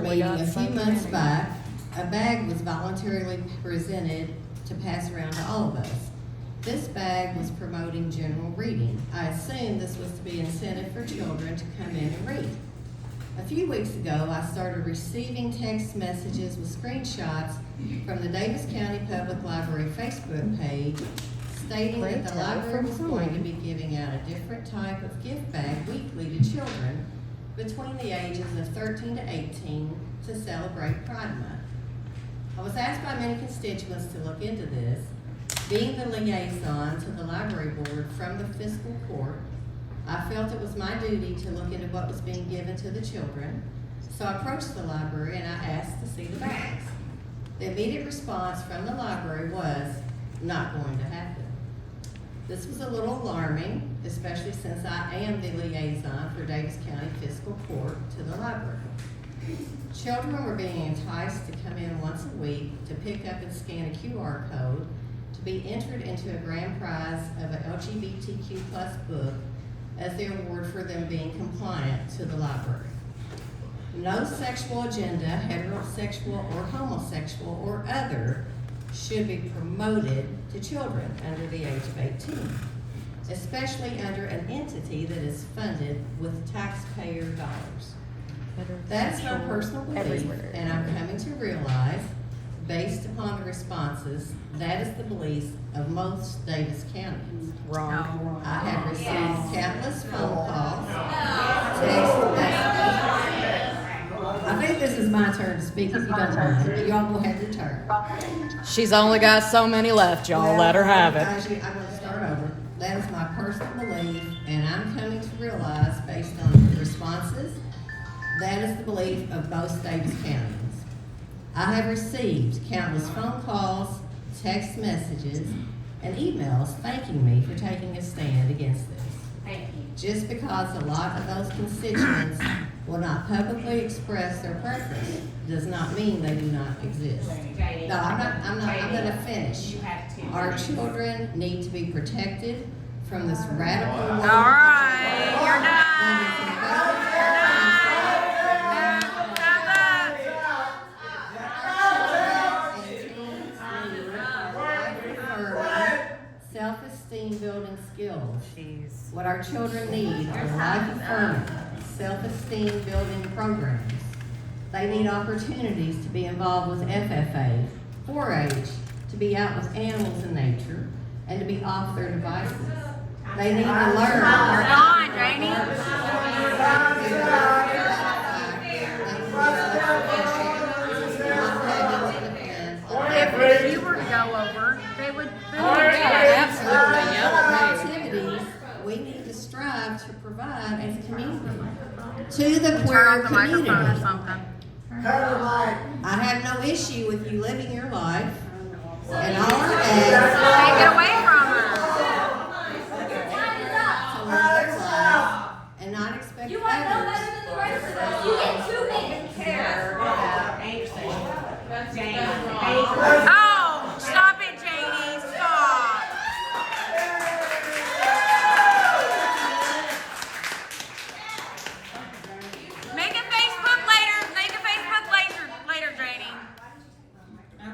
meeting a few months back, a bag was voluntarily presented to pass around to all of us. This bag was promoting general reading. I assumed this was to be incentive for children to come in and read. A few weeks ago, I started receiving text messages with screenshots from the Davis County Public Library Facebook page stating that the library was going to be giving out a different type of gift bag weekly to children between the ages of 13 to 18 to celebrate Pride Month. I was asked by many constituents to look into this. Being the liaison to the library board from the fiscal court, I felt it was my duty to look into what was being given to the children, so I approached the library and I asked to see the bags. The immediate response from the library was, "Not going to happen." This was a little alarming, especially since I am the liaison for Davis County Fiscal Court to the library. Children were being enticed to come in once a week to pick up and scan a QR code to be entered into a grand prize of an LGBTQ+ book as the award for them being compliant to the library. No sexual agenda, heterosexual or homosexual or other, should be promoted to children under the age of 18, especially under an entity that is funded with taxpayer dollars. That's my personal belief, and I'm coming to realize, based upon the responses, that is the belief of most Davis counties. Wrong. I have received countless phone calls, text messages. I think this is my turn to speak if you don't mind. Y'all will have your turn. She's only got so many left, y'all. Let her have it. Actually, I'm going to start over. That is my personal belief, and I'm coming to realize, based on the responses, that is the belief of most Davis counties. I have received countless phone calls, text messages, and emails thanking me for taking a stand against this. Thank you. Just because a lot of those constituents will not publicly express their preference does not mean they do not exist. No, I'm gonna finish. You have to. Our children need to be protected from this radical. All right, you're done. Self-esteem building skills. What our children need are life-affirming, self-esteem building programs. They need opportunities to be involved with FFA, 4-H, to be out with animals in nature, and to be off their devices. They need to learn. You're gone, Janie. If you were to go over, they would absolutely yell at me. Activities we need to strive to provide as a community to the Turn queer off the microphone or community. something. I have no issue with you living your life and all our Take it away from her. to live their life and not expect You want to know others. better than the rest of us? You get too big to care about anything. Oh, stop it, Janie. Stop. Make a Facebook later. Make a Facebook later, Janie.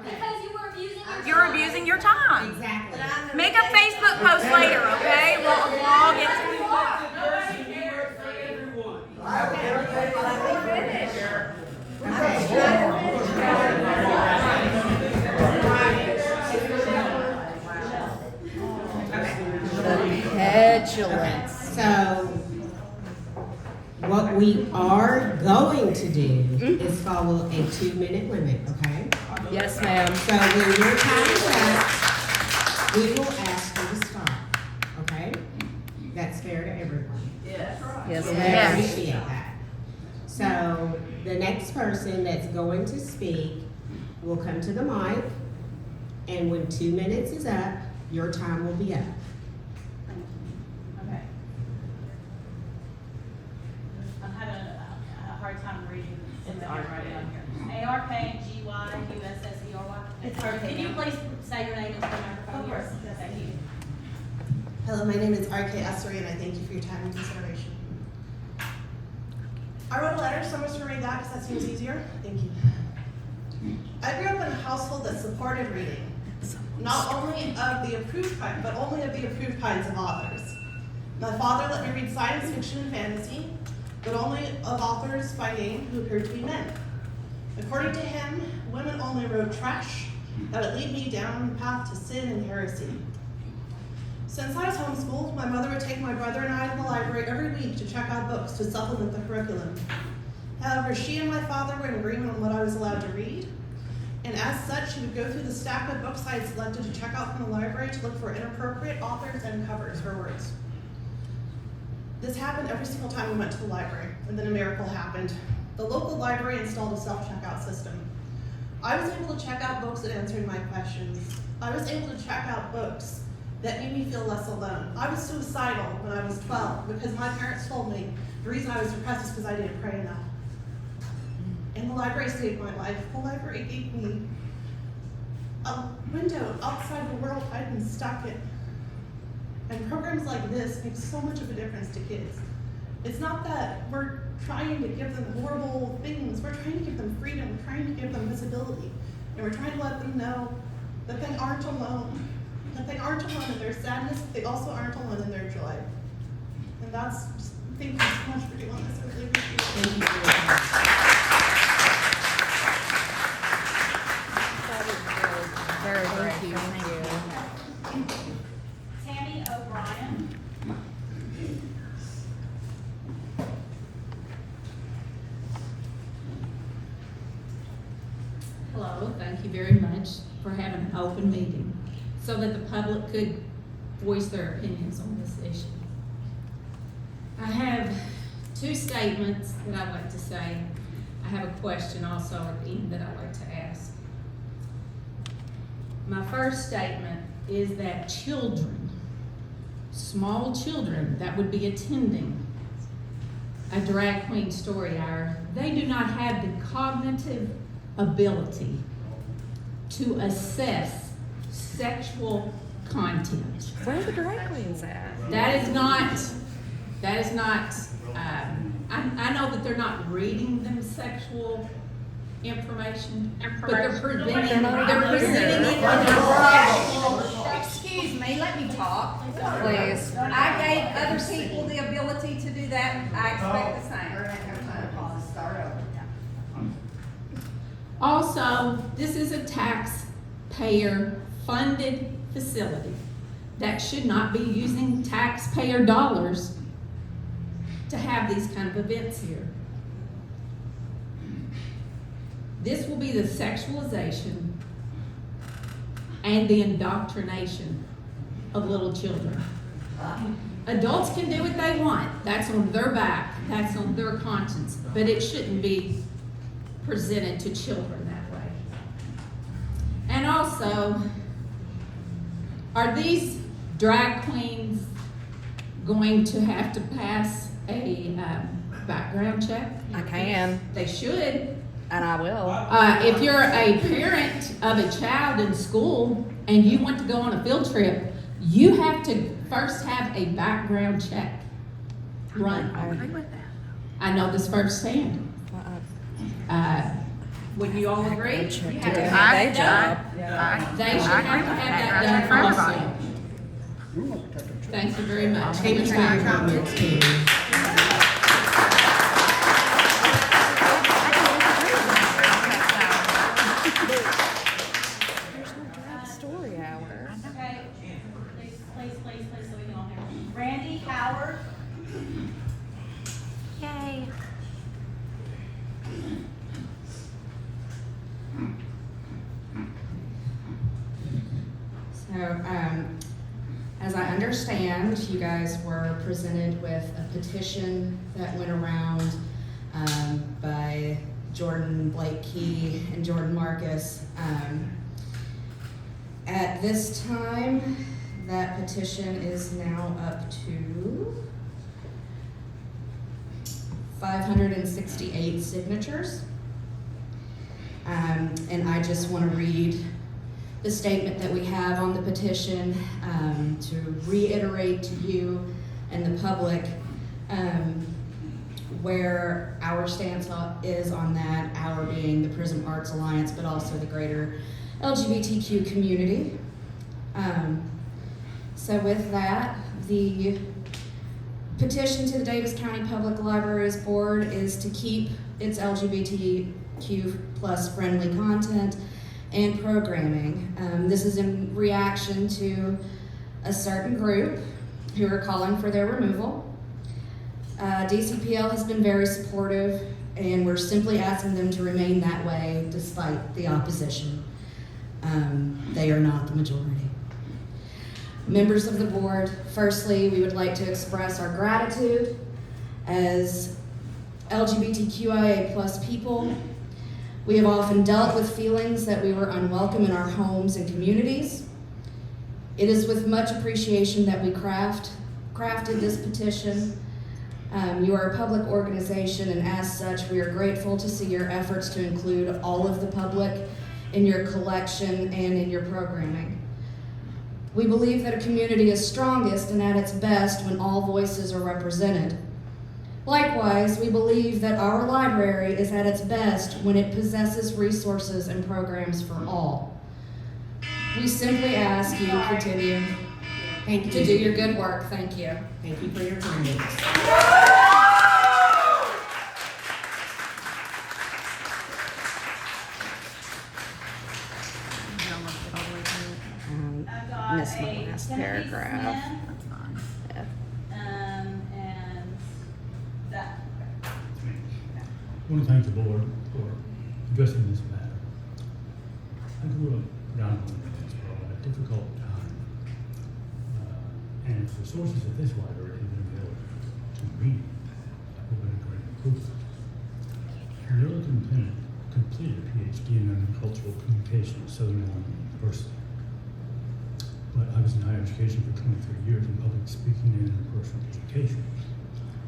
Because you were abusing your You're abusing your time. Exactly. Make a Facebook post later, okay? We'll all get to petulance. So, what we are going to do is follow a 2-minute limit, okay? Yes, ma'am. So when your time is up, we will ask you to stop, okay? That's fair to everyone. Yes, We ma'am. appreciate that. So the next person that's going to speak will come to the mic, and when 2 minutes is up, your time will be up. Okay. I'm having a hard time reading what's right down here. ARKGYUSSERY. It's RK. Can you please say your name into the microphone? Of course. Yes, thank you. Hello, my name is R.K. Essery, and I thank you for your time and consideration. I wrote a letter, so I'm just gonna read that because that seems easier. Thank you. I grew up in a household that supported reading, not only of the approved kind, but only of the approved kinds of authors. My father let me read science fiction and fantasy, but only of authors by name who appeared to be men. According to him, women only wrote trash that would lead me down the path to sin and heresy. Since I was homeschooled, my mother would take my brother and I to the library every week to check out books to supplement the curriculum. However, she and my father were in agreement on what I was allowed to read, and as such, she would go through the stack of books I had selected to check out from the library to look for inappropriate authors and covers, her words. This happened every single time we went to the library, and then a miracle happened. The local library installed a self-checkout system. I was able to check out books that answered my questions. I was able to check out books that made me feel less alone. I was suicidal when I was 12 because my parents told me the reason I was depressed is because I didn't pray enough. And the library saved my life. The library gave me a window outside the world I'd been stuck in. And programs like this make so much of a difference to kids. It's not that we're trying to give them horrible things. We're trying to give them freedom. We're trying to give them visibility. And we're trying to let them know that they aren't alone. That they aren't alone in their sadness, but they also aren't alone in their joy. And that's, thank you so much for doing this. I really appreciate it. Very great. Thank you. Tammy O'Brien. Hello, thank you very much for having an open meeting so that the public could voice their opinions on this issue. I have two statements that I'd like to say. I have a question also at the end that I'd like to ask. My first statement is that children, small children that would be attending a drag queen story hour, they do not have the cognitive ability to assess sexual content. Where are the drag queens at? That is not, I know that they're not reading them sexual information, but they're presenting it in a Excuse me, let me talk. Please. I gave other people the ability to do that, I expect the same. Also, this is a taxpayer-funded facility that should not be using taxpayer dollars to have these kind of events here. This will be the sexualization and the indoctrination of little children. Adults can do what they want. That's on their back. That's on their conscience. But it shouldn't be presented to children that way. And also, are these drag queens going to have to pass a background check? I can, They should. and I will. If you're a parent of a child in school and you want to go on a field trip, you have to first have a background check run. I agree with that. I know this firsthand. Would you all agree? You have to have Day that job. done. They should have to have that done also. Thank you very much. Thank you for your comments, Tammy. There's no drag story hour. Okay, please, so we can all hear. Randy Howard. Yay. So, as I understand, you guys were presented with a petition that went around by Jordan Blake Key and Jordan Marcus. At this time, that petition is now up to 568 signatures. And I just want to read the statement that we have on the petition to reiterate to you and the public where our stance is on that, our being the Prism Arts Alliance, but also the greater LGBTQ community. So with that, the petition to the Davis County Public Libraries Board is to keep its LGBTQ plus friendly content and programming. This is in reaction to a certain group who are calling for their removal. DCPL has been very supportive, and we're simply asking them to remain that way despite the opposition. They are not the majority. Members of the board, firstly, we would like to express our gratitude as LGBTQIA plus people. We have often dealt with feelings that we were unwelcome in our homes and communities. It is with much appreciation that we crafted this petition. You are a public organization, and as such, we are grateful to see your efforts to include all of the public in your collection and in your programming. We believe that a community is strongest and at its best when all voices are represented. Likewise, we believe that our library is at its best when it possesses resources and programs for all. We simply ask you to continue to do your good work. Thank you. Thank you for your comments. I've got Missed the a last Timothy paragraph. Smith, That's fine. and that. I want to thank the board for addressing this matter. I grew up down in Winsboro at a difficult time, and if the sources of this library had been available to me, that would have been a great improvement. Nearly completed a PhD in cultural communication at Southern Illinois University. But I was in higher education for 23 years in public speaking and interpersonal education.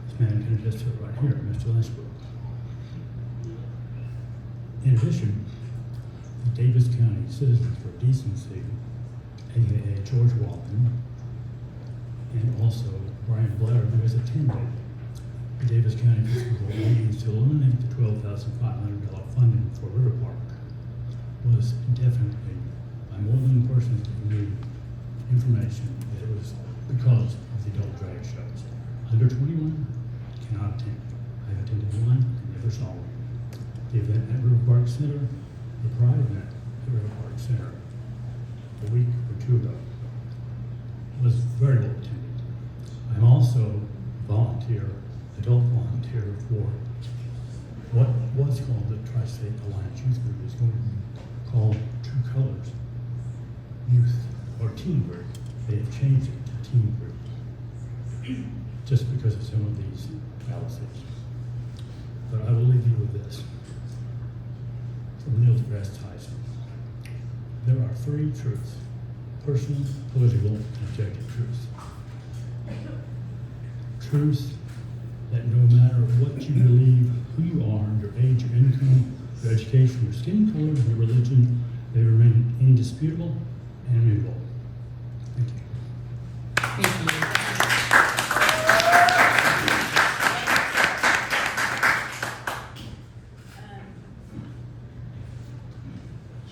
This man can attest to it right here, Mr. Lynchburg. In addition, the Davis County Citizens for Decency, aka George Walton, and also Brian Blair, who has attended the Davis County Fiscal Board meetings to eliminate the $12,500 funding for River Park, was definitely by more than one person giving me information that it was because of the adult drag shows. Under 21 cannot attend. I've attended one and never saw one. The event at River Park Center, the Pride event at River Park Center, a week or two ago, was very well attended. I'm also adult volunteer for what was called the Tri-State Alliance Youth Group, is going to be called True Colors Youth or Teen Group. They have changed it to Teen Group just because of some of these fallacies. But I will leave you with this. From Neil deGrasse Tyson. There are three truths: personal, political, and objective truths. Truths that no matter what you believe, who you are, your age, your income, your education, your skin color, your religion, they remain indisputable and immutable. Thank you. Thank you.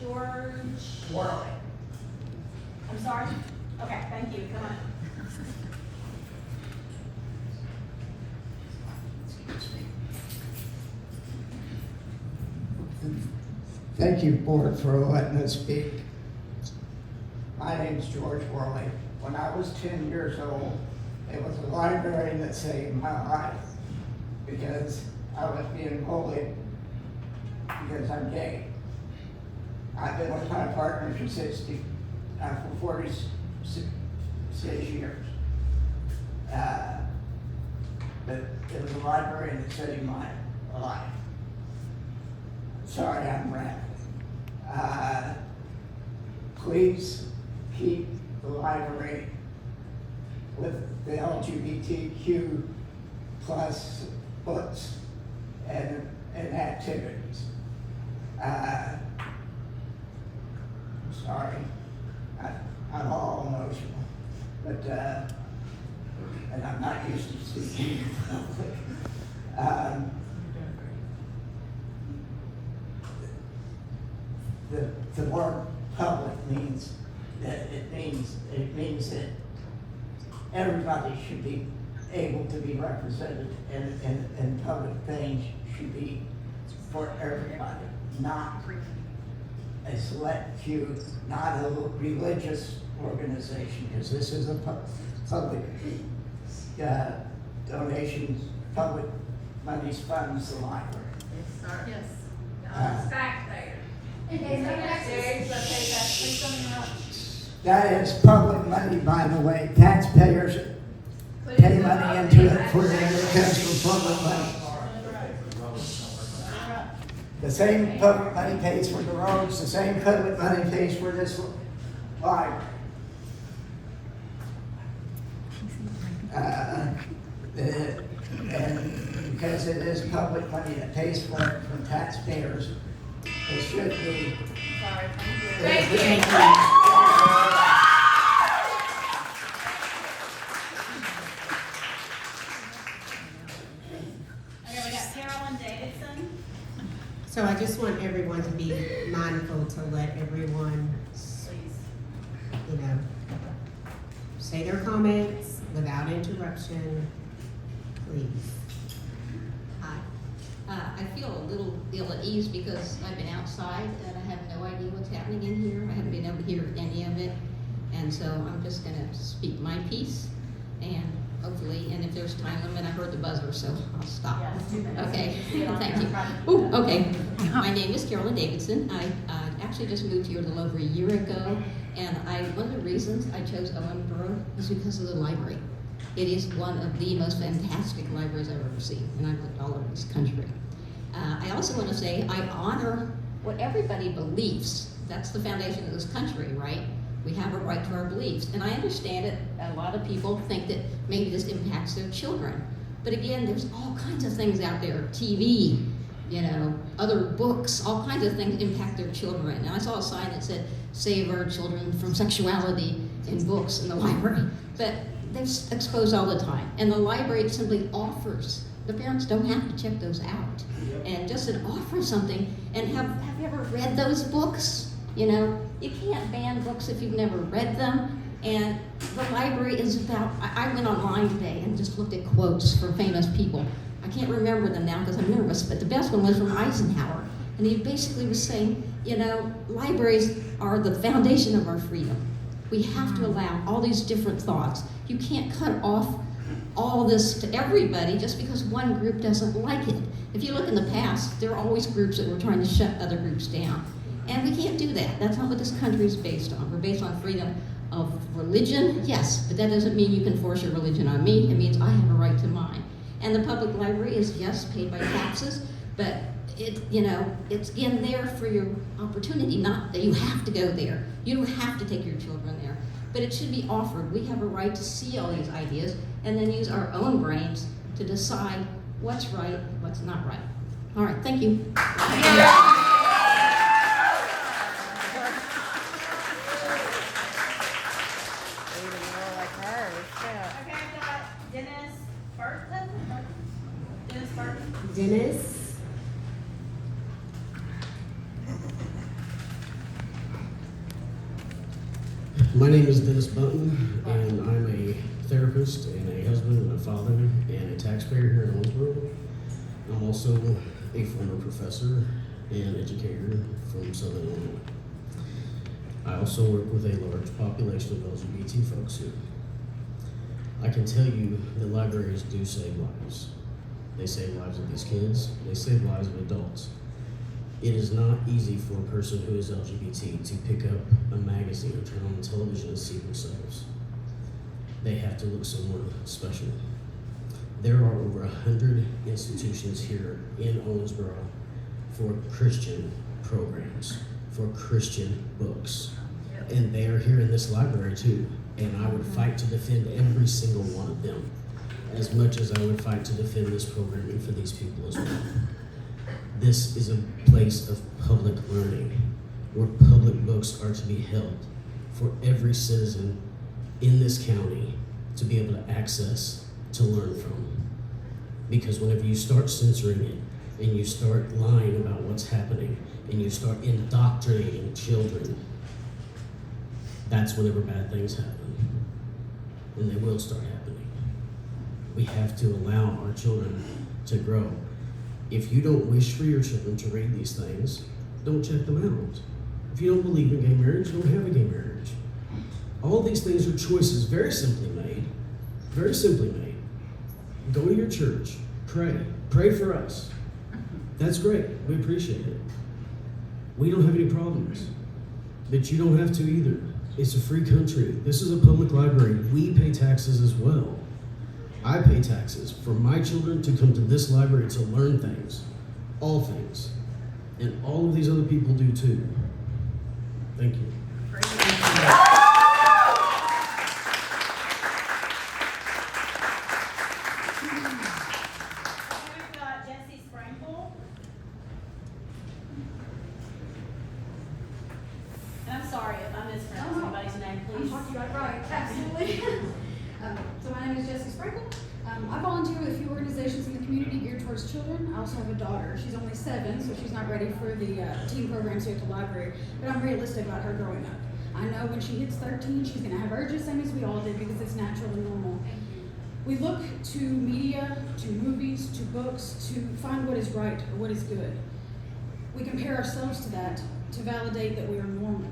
George Worley. I'm sorry? Okay, thank you, come on. Thank you, board, for letting us speak. My name's George Worley. When I was 10 years old, it was a library that saved my life because I was being bullied because I'm gay. I've been with my partner for 46 years. But it was a library that saved my life. Sorry, I'm rambling. Please keep the library with the LGBTQ plus books and activities. Sorry, I'm all emotional, but and I'm not used to speaking in public. the word public means that it means that everybody should be able to be represented, and public things should be for everybody, not a select few, not a religious organization, because this is a public donations, public monies funds the library. Yes. Taxpayer. That is public money, by the way. Taxpayers pay money into it for the comes from public money. The same public money pays for the roads, the same public money pays for this library. And because it is public money that pays for it from taxpayers, it should be. Sorry, Thank you. Okay, we got Carolyn Davidson. So I just want everyone to be mindful to let everyone, you know, say their comments without interruption, please. Hi. I feel a little ill at ease because I've been outside and I have no idea what's happening in here. I haven't been able to hear any of it. And so I'm just gonna speak my piece and hopefully, and if there's time limit, I heard the buzzer, so I'll stop. Yes, 2 minutes. Okay, See on thank you. camera. Ooh, okay. My name is Carolyn Davidson. I actually just moved here a little over a year ago, and one of the reasons I chose Owensboro is because of the library. It is one of the most fantastic libraries I've ever seen, and I've looked all over this country. I also want to say I honor what everybody believes. That's the foundation of this country, right? We have a right to our beliefs. And I understand it, a lot of people think that maybe this impacts their children. But again, there's all kinds of things out there, TV, you know, other books, all kinds of things impact their children. And I saw a sign that said, save our children from sexuality in books in the library. But they're exposed all the time. And the library simply offers, the parents don't have to check those out. And just it offers something. And have you ever read those books? You know, you can't ban books if you've never read them. And the library is about, I went online today and just looked at quotes from famous people. I can't remember them now because I'm nervous, but the best one was from Eisenhower. And he basically was saying, you know, libraries are the foundation of our freedom. We have to allow all these different thoughts. You can't cut off all this to everybody just because one group doesn't like it. If you look in the past, there are always groups that were trying to shut other groups down. And we can't do that. That's not what this country is based on. We're based on freedom of religion, yes, but that doesn't mean you can force your religion on me. It means I have a right to mine. And the public library is, yes, paid by taxes, but it, you know, it's again there for your opportunity, not that you have to go there. You don't have to take your children there, but it should be offered. We have a right to see all these ideas and then use our own brains to decide what's right, what's not right. All right, thank you. Okay, I've got Dennis Burton. Dennis Burton. Dennis? My name is Dennis Button, and I'm a therapist and a husband and a father and a taxpayer here in Owensboro. I'm also a former professor and educator from Southern Illinois. I also work with a large population of LGBT folks here. I can tell you that libraries do save lives. They save lives of these kids, they save lives of adults. It is not easy for a person who is LGBT to pick up a magazine or turn on the television and see themselves. They have to look somewhere special. There are over 100 institutions here in Owensboro for Christian programs, for Christian books. And they are here in this library too. And I would fight to defend every single one of them, as much as I would fight to defend this programming for these people as well. This is a place of public learning, where public books are to be held for every citizen in this county to be able to access, to learn from. Because whenever you start censoring it, and you start lying about what's happening, and you start indoctrinating children, that's whenever bad things happen. And they will start happening. We have to allow our children to grow. If you don't wish for your children to read these things, don't check them out. If you don't believe in gay marriage, don't have a gay marriage. All these things are choices very simply made. Very simply made. Go to your church. Pray. Pray for us. That's great. We appreciate it. We don't have any problems. But you don't have to either. It's a free country. This is a public library. We pay taxes as well. I pay taxes for my children to come to this library to learn things. All things. And all of these other people do too. Thank you. We've got Jesse Sprinkle. And I'm sorry if I mispronounced anybody's name, please. I'm talking right, absolutely. So my name is Jessie Sprinkle. I volunteer with a few organizations in the community geared towards children. I also have a daughter. She's only 7, so she's not ready for the teen programs here at the library, but I'm realistic about her growing up. I know when she hits 13, she's gonna have urges, same as we all did, because it's natural and normal. We look to media, to movies, to books, to find what is right or what is good. We compare ourselves to that to validate that we are normal.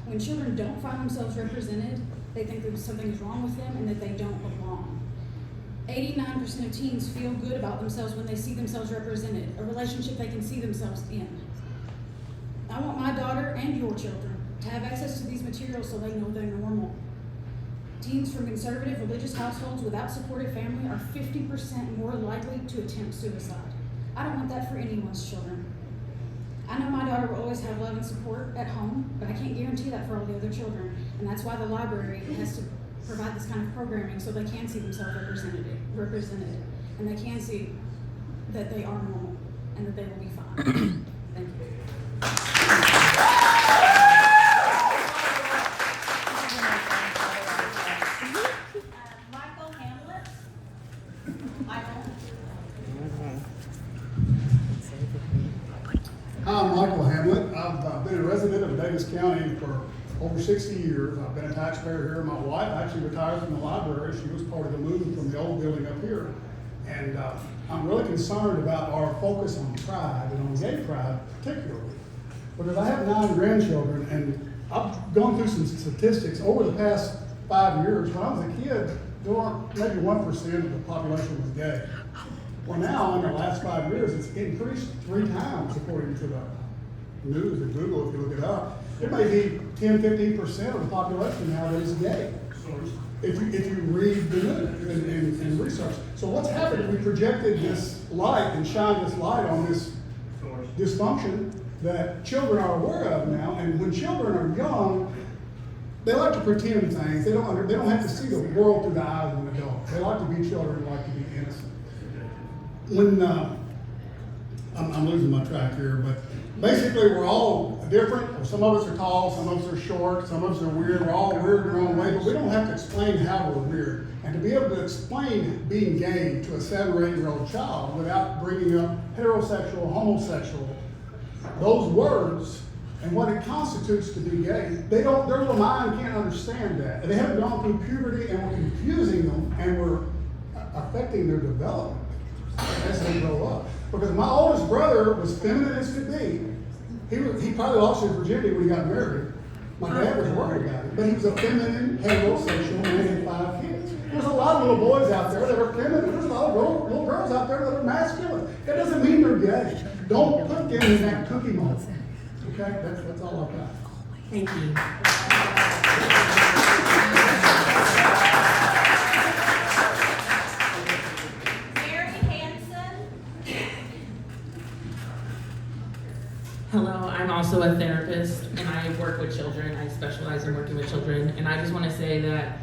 When children don't find themselves represented, they think that something is wrong with them and that they don't belong. 89% of teens feel good about themselves when they see themselves represented, a relationship they can see themselves in. I want my daughter and your children to have access to these materials so they know they're normal. Teens from conservative religious households without supportive family are 50% more likely to attempt suicide. I don't want that for anyone's children. I know my daughter will always have love and support at home, but I can't guarantee that for all the other children, and that's why the library has to provide this kind of programming so they can see themselves represented, and they can see that they are normal and that they will be fine. Thank you. Michael Hamlet. Michael. Hi, I'm Michael Hamlet. I've been a resident of Davis County for over 60 years. I've been a taxpayer here. My wife actually retired from the library. She was part of the move from the old building up here. And I'm really concerned about our focus on pride and on gay pride particularly. Because I have 9 grandchildren, and I've gone through some statistics over the past 5 years. When I was a kid, there were maybe 1% of the population was gay. Well, now in the last 5 years, it's increased 3 times according to the news and Google, if you look it up. It may be 10-15% of the population now that is gay. If you read the news and research. So what's happened? We projected this light and shined this light on this dysfunction that children are aware of now. And when children are young, they like to pretend things. They don't have to see the world through the eyes of an adult. They like to be children, like to be innocent. When I'm losing my track here, but basically we're all different. Some of us are tall, some of us are short, some of us are weird. We're all weird in our own way, but we don't have to explain how we're weird. And to be able to explain being gay to a 7 or 8-year-old child without bringing up heterosexual, homosexual, those words and what it constitutes to be gay, their little mind can't understand that. And they haven't gone through puberty, and we're confusing them, and we're affecting their development as they grow up. Because my oldest brother was feminine as could be. He probably lost his virginity when he got married. My dad was worried about it. But he was a feminine, heterosexual man and 5 kids. There's a lot of little boys out there that are feminine. There's a lot of little girls out there that are masculine. That doesn't mean they're gay. Don't put them in that cookie mold. Okay? That's all I've got. Thank you. Hello, I'm also a therapist and I work with children. I specialize in working with children, and I just want to say that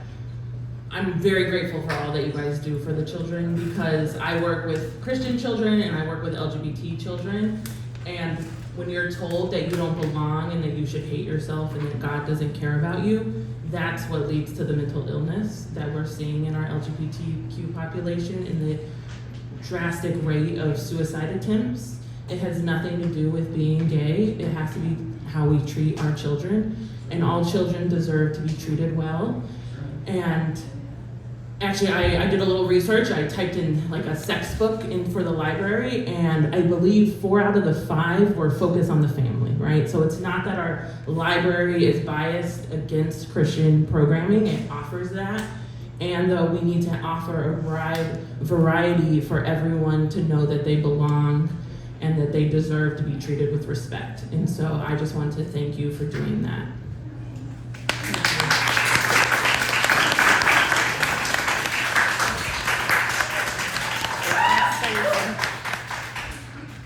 I'm very grateful for all that you guys do for the children, because I work with Christian children and I work with LGBT children, and when you're told that you don't belong and that you should hate yourself and that God doesn't care about you, that's what leads to the mental illness that we're seeing in our LGBTQ population, and the drastic rate of suicide attempts. It has nothing to do with being gay. It has to be how we treat our children, and all children deserve to be treated well. And actually, I did a little research. I typed in like a sex book in for the library, and I believe 4 out of the 5 were focused on the family, right? So it's not that our library is biased against Christian programming. It offers that. And though we need to offer a variety for everyone to know that they belong and that they deserve to be treated with respect. And so I just want to thank you for doing that.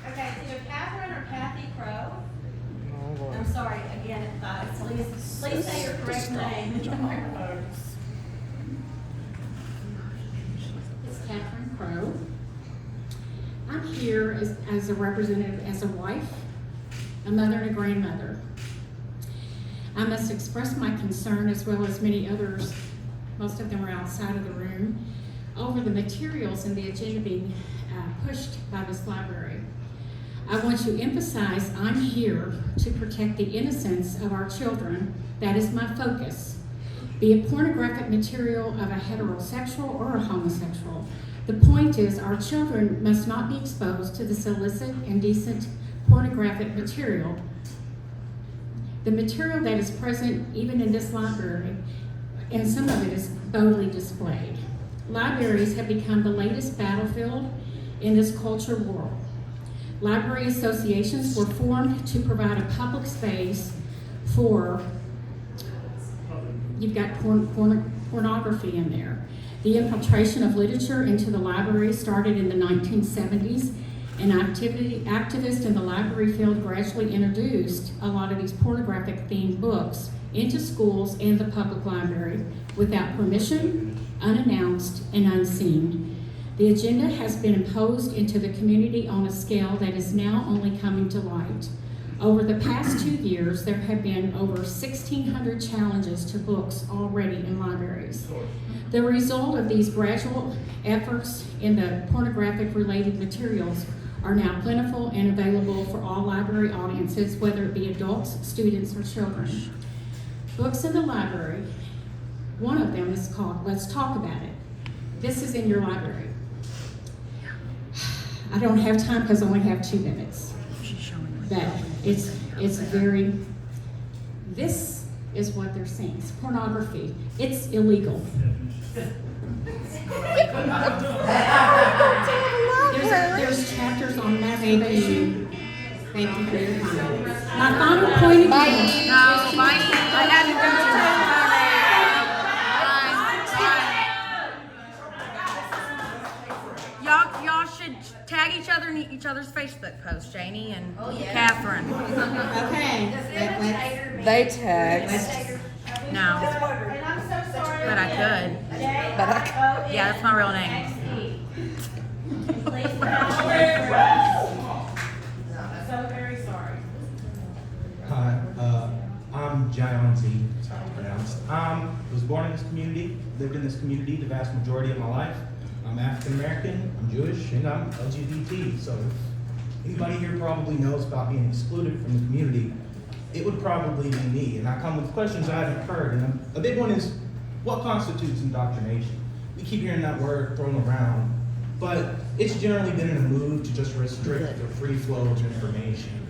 Okay, it's either Catherine or Kathy Crow. I'm sorry, again, please say your correct name. It's Catherine Crow. I'm here as a representative, as a wife, a mother, and a grandmother. I must express my concern, as well as many others, most of them are outside of the room, over the materials in the agenda being pushed by this library. I want to emphasize I'm here to protect the innocence of our children. That is my focus. Be it pornographic material of a heterosexual or a homosexual. The point is, our children must not be exposed to this illicit, indecent, pornographic material. The material that is present even in this library, and some of it is boldly displayed. Libraries have become the latest battlefield in this culture war. Library associations were formed to provide a public space for, you've got pornography in there. The infiltration of literature into the library started in the 1970s, and activists in the library field gradually introduced a lot of these pornographic themed books into schools and the public library without permission, unannounced, and unseen. The agenda has been imposed into the community on a scale that is now only coming to light. Over the past 2 years, there have been over 1,600 challenges to books already in libraries. The result of these gradual efforts in the pornographic related materials are now plentiful and available for all library audiences, whether it be adults, students, or children. Books in the library, one of them is called Let's Talk About It. This is in your library. I don't have time because I only have 2 minutes. But it's very, this is what they're saying. It's pornography. It's illegal. There's chapters on masturbation. Thank you for your comments. My final point of view. No, I had to go to Y'all should tag each other in each other's Facebook posts, Janie and Catherine. Okay. They text. No. And I'm so sorry. But I could. Yeah, that's my real name. So very sorry. Hi, I'm Janie, that's how it's pronounced. Was born in this community, lived in this community the vast majority of my life. I'm African American, I'm Jewish, and I'm LGBT. So if anybody here probably knows about being excluded from the community, it would probably be me. And I come with questions I haven't heard. And a big one is, what constitutes indoctrination? We keep hearing that word thrown around, but it's generally been in a move to just restrict the free flow of information.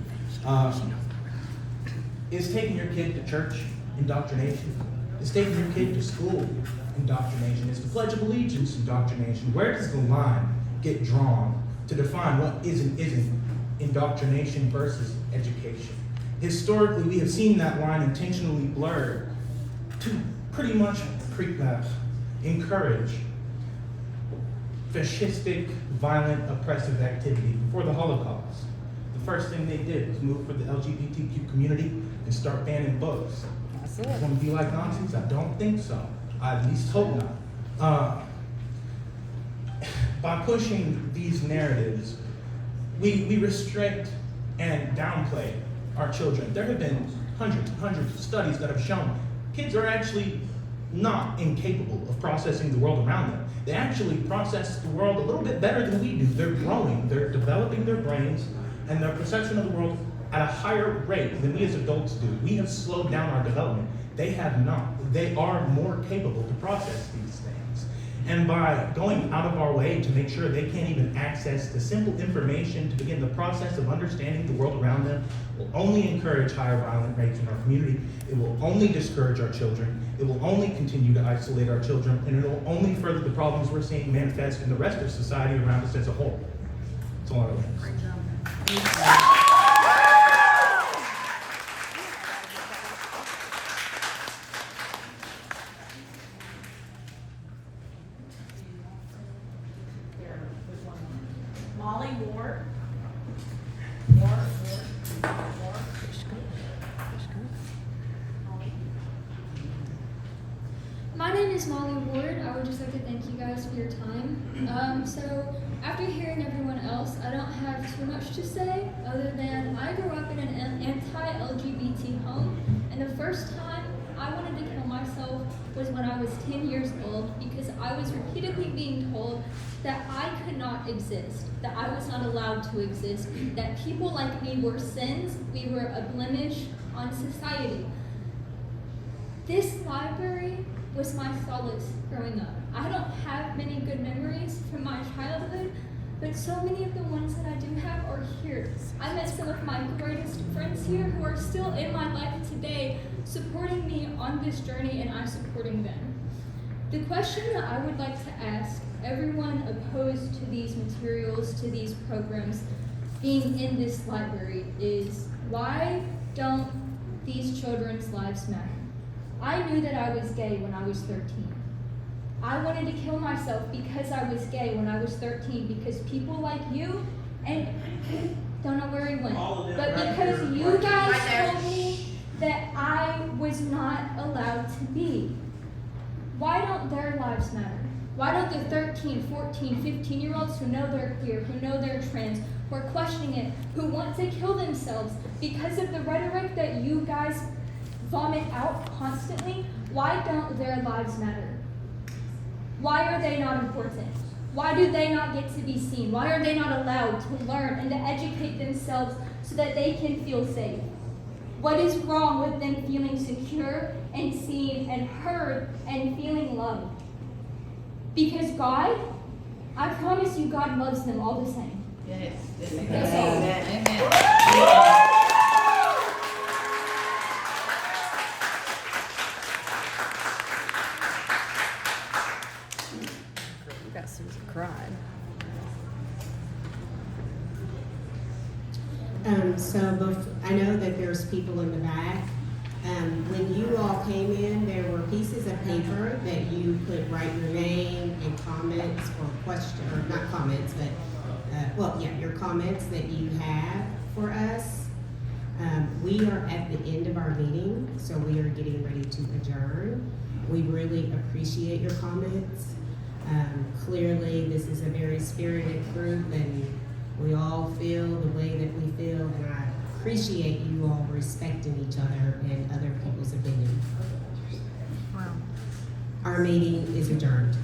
Is taking your kid to church indoctrination? Is taking your kid to school indoctrination? Is the Pledge of Allegiance indoctrination? Where does the line get drawn to define what is and isn't indoctrination versus education? Historically, we have seen that line intentionally blurred to pretty much encourage fascistic, violent, oppressive activity. Before the Holocaust, the first thing they did was move for the LGBTQ community and start banning books. That's it. Want to be like Nazis? I don't think so. I at least hope not. By pushing these narratives, we restrict and downplay our children. There have been hundreds of studies that have shown kids are actually not incapable of processing the world around them. They actually process the world a little bit better than we do. They're growing, they're developing their brains and their perception of the world at a higher rate than we as adults do. We have slowed down our development. They have not. They are more capable to process these things. And by going out of our way to make sure they can't even access the simple information to begin the process of understanding the world around them will only encourage higher violent rates in our community. It will only discourage our children. It will only continue to isolate our children, and it will only further the problems we're seeing manifest in the rest of society around us as a whole. That's all I want to say. Great job. Molly Ward. My name is Molly Ward. I would just like to thank you guys for your time. So after hearing everyone else, I don't have too much to say other than I grew up in an anti-LGBT home, and the first time I wanted to kill myself was when I was 10 years old because I was repeatedly being told that I could not exist, that I was not allowed to exist, that people like me were sins, we were a blemish on society. This library was my solace growing up. I don't have many good memories from my childhood, but so many of the ones that I do have are here. I met some of my greatest friends here who are still in my life today, supporting me on this journey, and I'm supporting them. The question that I would like to ask everyone opposed to these materials, to these programs, being in this library is, why don't these children's lives matter? I knew that I was gay when I was 13. I wanted to kill myself because I was gay when I was 13, because people like you, and don't know where he went, but because you guys told me that I was not allowed to be. Why don't their lives matter? Why don't the 13, 14, 15-year-olds who know they're queer, who know they're trans, who are questioning it, who want to kill themselves because of the rhetoric that you guys vomit out constantly, why don't their lives matter? Why are they not important? Why do they not get to be seen? Why are they not allowed to learn and to educate themselves so that they can feel safe? What is wrong with them feeling secure and seen and heard and feeling loved? Because God, I promise you, God loves them all the same. Yes. That's all. Amen. We got Susan crying. I know that there's people in the back. When you all came in, there were pieces of paper that you could write your name and comments or question, or not comments, but, your comments that you have for us. We are at the end of our meeting, so we are getting ready to adjourn. We really appreciate your comments. Clearly, this is a very spirited group, and we all feel the way that we feel, and I appreciate you all respecting each other and other people's opinions. Wow. Our meeting is adjourned.